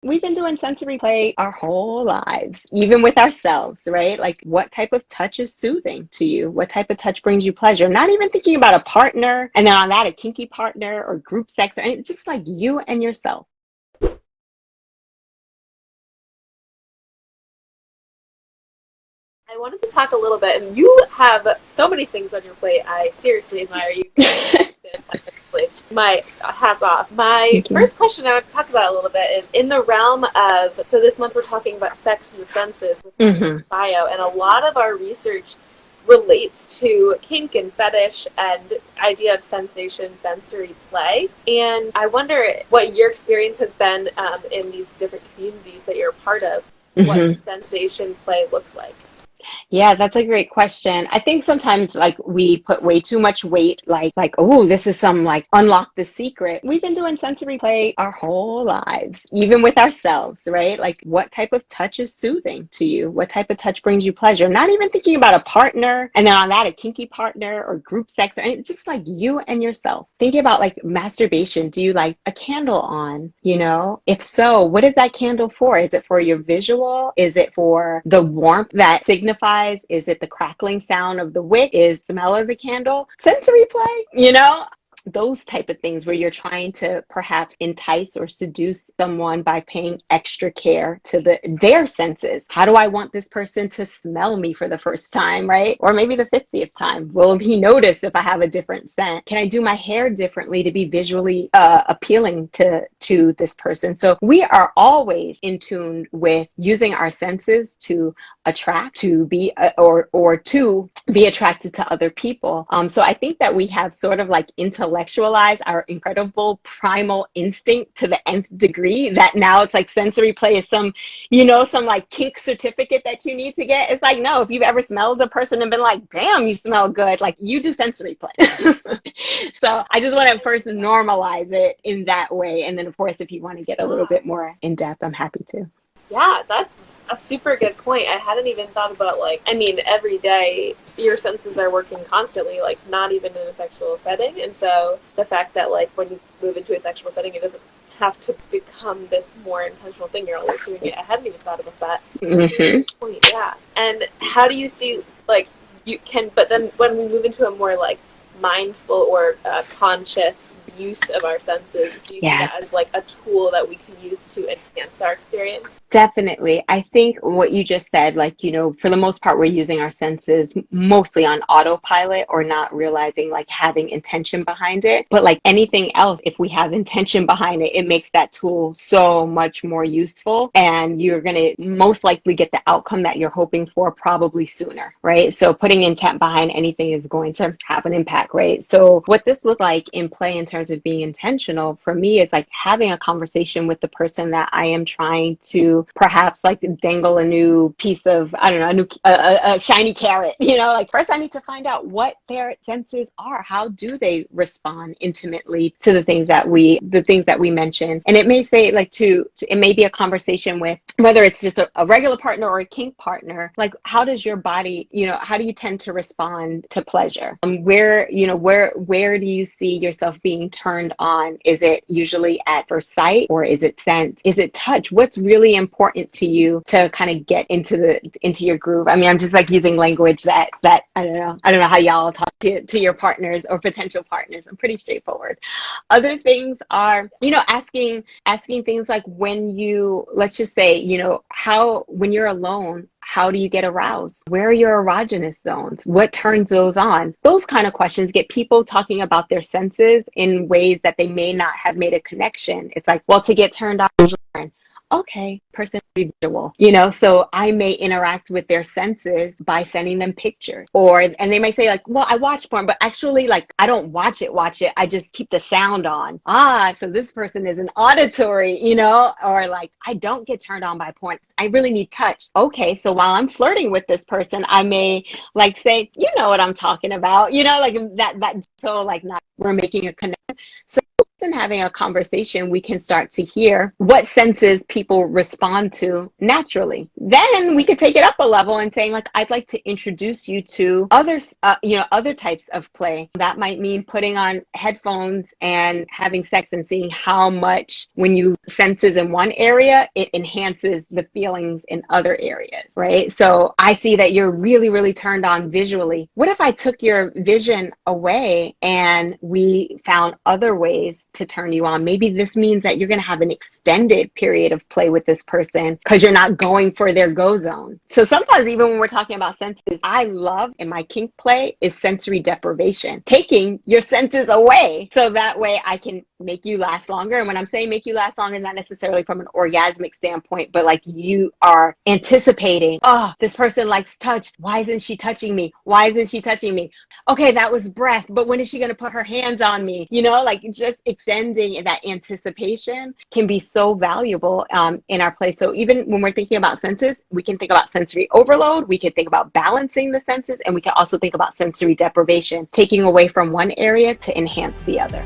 We've been doing sensory play our whole lives, even with ourselves, right? Like, what type of touch is soothing to you? What type of touch brings you pleasure? Not even thinking about a partner, and then on that, a kinky partner or group sex, or anything, just like you and yourself. I wanted to talk a little bit, and you have so many things on your plate. I seriously admire you because it's been like my hats off. My Thank you. first question I want to talk about a little bit is in the realm of, so this month we're talking about sex and the senses with Hmm. bio, and a lot of our research relates to kink and fetish and idea of sensation, sensory play. And I wonder what your experience has been in these different communities that you're a part of, what Hmm. sensation play looks like. Yeah, that's a great question. I think sometimes like we put way too much weight, like, oh, this is some like unlock the secret. We've been doing sensory play our whole lives, even with ourselves, right? Like, what type of touch is soothing to you? What type of touch brings you pleasure? Not even thinking about a partner, and then on that, a kinky partner or group sex, or anything, just like you and yourself. Thinking about like masturbation. Do you like a candle on? If so, what is that candle for? Is it for your visual? Is it for the warmth that signifies? Is it the crackling sound of the wick? Is the smell of the candle? Sensory play, those type of things where you're trying to perhaps entice or seduce someone by paying extra care to their senses. How do I want this person to smell me for the first time, right? Or maybe the 50th time? Will he notice if I have a different scent? Can I do my hair differently to be visually appealing to this person? So we are always in tune with using our senses to attract, to be or to be attracted to other people. So I think that we have sort of like intellectualized our incredible primal instinct to the nth degree, that now it's like sensory play is some like kink certificate that you need to get. It's like, no, if you've ever smelled a person and been like, damn, you smell good, like, you do sensory play. So I just want to first normalize it in that way. And then, of course, if you want to get a little Yeah. bit more in depth, I'm happy to. Yeah, that's a super good point. I hadn't even thought about, like, I mean, every day your senses are working constantly, like, not even in a sexual setting. And so the fact that, like, when you move into a sexual setting, it doesn't have to become this more intentional thing. You're always doing it. I hadn't even thought about that. That's a really Hmm. good point. Yeah. And how do you see, like, you can, but then when we move into a more, like, mindful or conscious use of our senses, do you see that Yes. as like a tool that we can use to enhance our experience? Definitely. I think what you just said, like, for the most part, we're using our senses mostly on autopilot or not realizing like having intention behind it. But like anything else, if we have intention behind it, it makes that tool so much more useful. And you're going to most likely get the outcome that you're hoping for probably sooner, right? So putting intent behind anything is going to have an impact, right? So what this looks like in play in terms of being intentional for me is like having a conversation with the person that I am trying to perhaps like dangle a new piece of, I don't know, a shiny carrot. Like, first I need to find out what their senses are. How do they respond intimately to the things that we mentioned? And it may say like it may be a conversation with, whether it's just a regular partner or a kink partner, like, how does your body, how do you tend to respond to pleasure? Where do you see yourself being turned on? Is it usually at first sight, or is it scent? Is it touch? What's really important to you to kind of get into your groove? I mean, I'm just like using language that I don't know how y'all talk to your partners or potential partners. I'm pretty straightforward. Other things are, asking things like, let's just say, how, when you're alone, how do you get aroused? Where are your erogenous zones? What turns those on? Those kind of questions get people talking about their senses in ways that they may not have made a connection. It's like, well, to get turned on, okay, person visual, so I may interact with their senses by sending them pictures, and they may say like, well, I watch porn, but actually, like, I don't watch it, I just keep the sound on. So this person is an auditory, or like, I don't get turned on by porn, I really need touch. Okay, so while I'm flirting with this person, I may like say, you know what I'm talking about, like that, so like, not, we're making a connection. So in having a conversation, we can start to hear what senses people respond to naturally. then we could take it up a level and saying like, I'd like to introduce you to others, other types of play. That might mean putting on headphones and having sex and seeing how much when you senses in one area, it enhances the feelings in other areas, right? So I see that you're really, really turned on visually. What if I took your vision away and we found other ways to turn you on? Maybe this means that you're going to have an extended period of play with this person because you're not going for their go zone. So sometimes even when we're talking about senses, I love in my kink play is sensory deprivation, taking your senses away so that way I can make you last longer. And when I'm saying make you last longer, not necessarily from an orgasmic standpoint, but like you are anticipating, oh, this person likes touch. Why isn't she touching me? Why isn't she touching me? Okay, that was breath, but when is she going to put her hands on me? Like just extending that anticipation can be so valuable in our play. So even when we're thinking about senses, we can think about sensory overload, we can think about balancing the senses, and we can also think about sensory deprivation, taking away from one area to enhance the other.